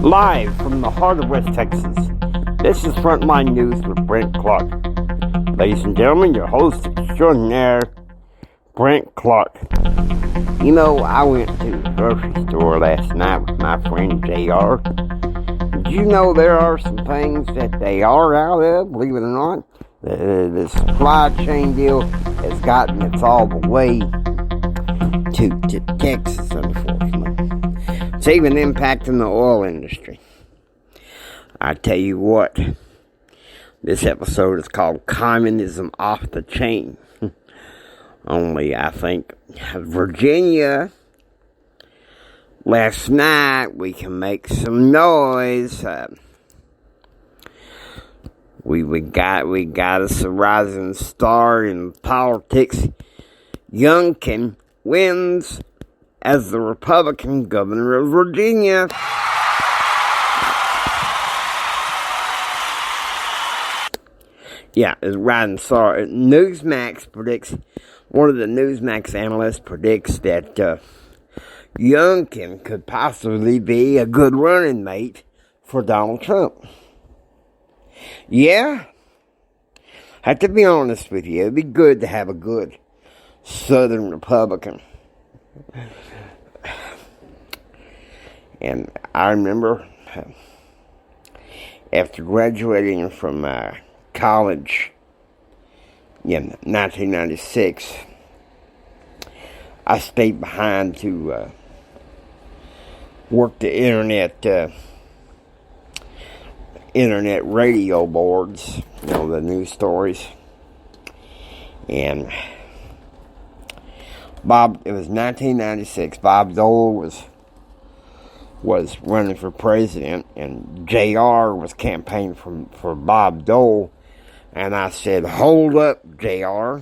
Live from the heart of West Texas, this is Frontline News with Brent Clark. Ladies and gentlemen, your host extraordinaire, Brent Clark. You know, I went to the grocery store last night with my friend JR. Did you know there are some things that they are out of, believe it or not? The supply chain deal has gotten us all the way to Texas, unfortunately. It's even impacting the oil industry. I tell you what, this episode is called Communism Off the Chain. Only, I think, Virginia, last night, we can make some noise. We got us a rising star in politics. Youngkin wins as the Republican governor of Virginia. Yeah, it's rising star. Newsmax predicts, one of the Newsmax analysts predicts that Youngkin could possibly be a good running mate for Donald Trump. Yeah, I have to be honest with you. It'd be good to have a good Southern Republican. And I remember after graduating from college in 1996, I stayed behind to work the internet radio boards, you know, the news stories. And it was 1996, Bob Dole was running for president, and JR was campaigning for Bob Dole. And I said, hold up, JR.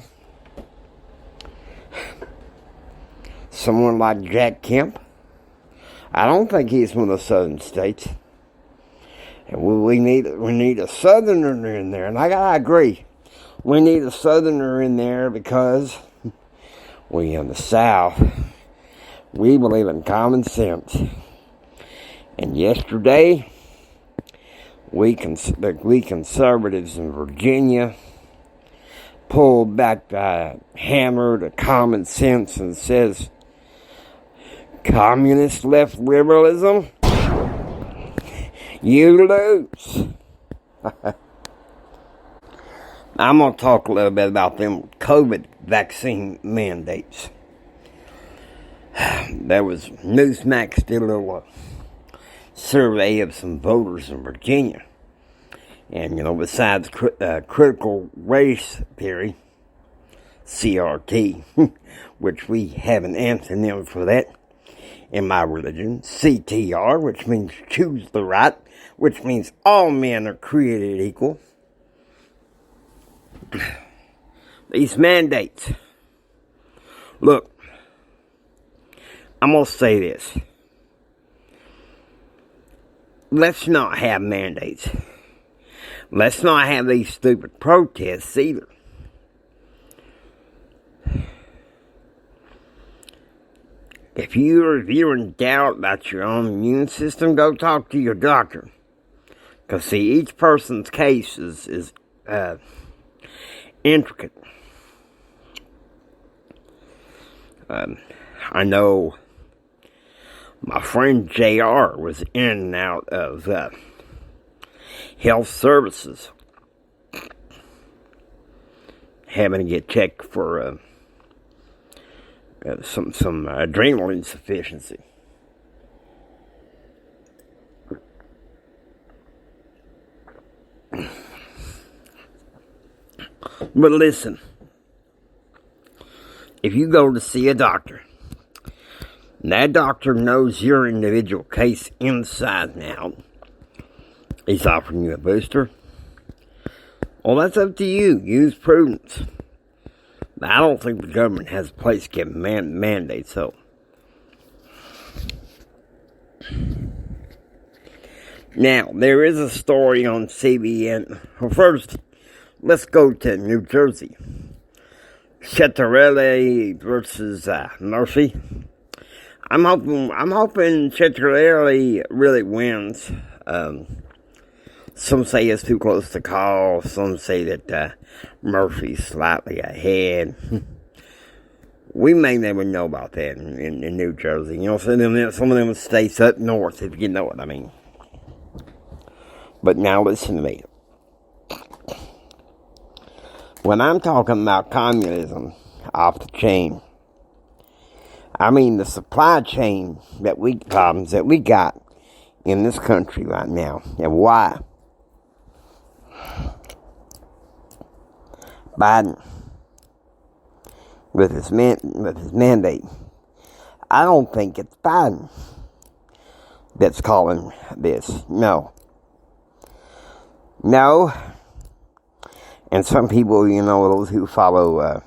Someone like Jack Kemp? I don't think he's from the southern states. And we need a southerner in there. And I agree. We need a southerner in there because we in the South, we believe in common sense. And yesterday, we conservatives in Virginia pulled back the hammer to common sense and says, communist left liberalism, you lose. I'm going to talk a little bit about them COVID vaccine mandates. There was Newsmax did a little survey of some voters in Virginia. And, you know, besides critical race theory, CRT, which we have an antonym for that in my religion, CTR, which means choose the right, which means all men are created equal. These mandates. Look, I'm going to say this. Let's not have mandates. Let's not have these stupid protests either. If you're in doubt about your own immune system, go talk to your doctor. Because, see, each person's case is intricate. I know my friend JR was in and out of health services, having to get checked for some adrenal insufficiency. But listen, if you go to see a doctor, and that doctor knows your individual case inside and out, he's offering you a booster, well, that's up to you. Use prudence. I don't think the government has a place giving mandates, so. Now, there is a story on CBN. Well, first, let's go to New Jersey. Chattarelli versus Murphy. I'm hoping Chicharelli really wins. Some say it's too close to call. Some say that Murphy's slightly ahead. We may never know about that in New Jersey. You know, some of them states up north, if you know what I mean. But now listen to me. When I'm talking about communism off the chain, I mean the supply chain problems that we got in this country right now. And why? Biden, with his mandate, I don't think it's Biden that's calling this. No. And some people, those who follow,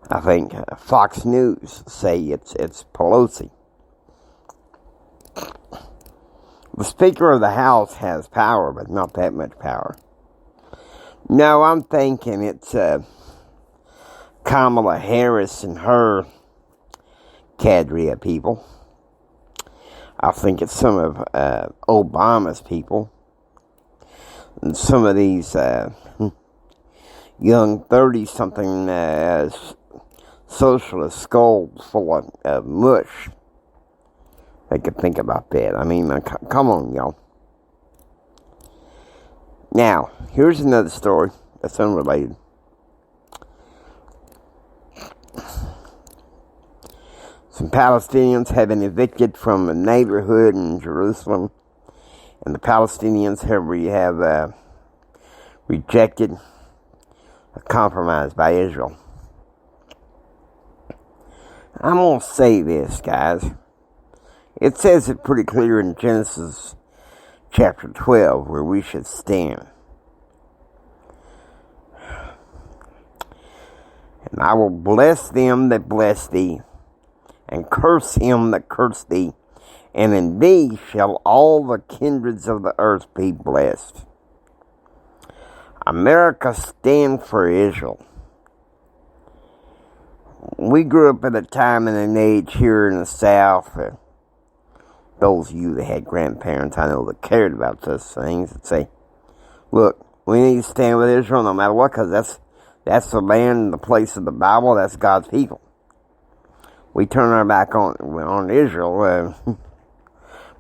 I think, Fox News say it's Pelosi. The Speaker of the House has power, but not that much power. No, I'm thinking it's Kamala Harris and her cadre of people. I think it's some of Obama's people. And some of these young 30-something socialist skulls full of mush. They could think about that. I mean, come on, y'all. Now, here's another story that's unrelated. Some Palestinians have been evicted from a neighborhood in Jerusalem, and the Palestinians have rejected a compromise by Israel. I'm going to say this, guys. It says it pretty clear in Genesis chapter 12 where we should stand. And I will bless them that bless thee, and curse him that curse thee, and in thee shall all the kindreds of the earth be blessed. America stand for Israel. We grew up at a time and an age here in the South. Those of you that had grandparents, I know, that cared about those things, that say, look, we need to stand with Israel no matter what, because that's the land and the place of the Bible. That's God's people. We turn our back on Israel.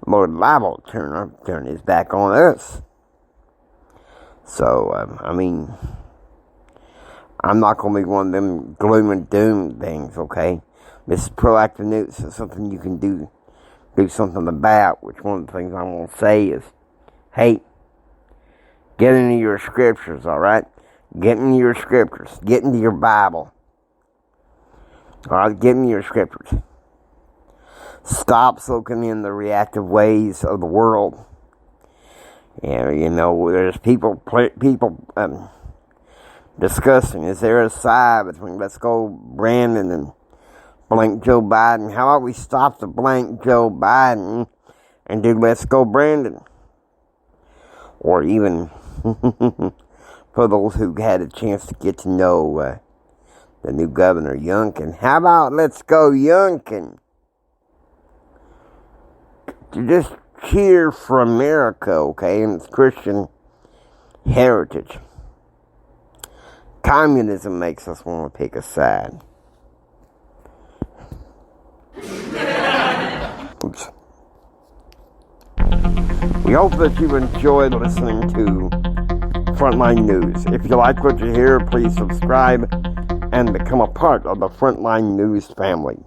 Lord, the Bible turn his back on us. So, I'm not going to be one of them gloom and doom things, okay? This is proactive news. It's something you can do something about, which one of the things I'm going to say is, hey, get into your scriptures, all right? Get into your scriptures. Get into your Bible. All right, get into your scriptures. Stop soaking in the reactive ways of the world. There's people discussing, is there a side between let's go Brandon and blank Joe Biden? How about we stop the blank Joe Biden and do let's go Brandon? Or even for those who had a chance to get to know the new governor, Youngkin. How about let's go Youngkin? To just cheer for America, okay, and its Christian heritage. Communism makes us want to pick a side. Oops. We hope that you enjoyed listening to Frontline News. If you like what you hear, please subscribe and become a part of the Frontline News family.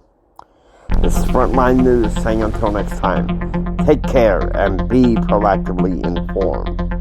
This is Frontline News saying until next time, take care and be proactively informed.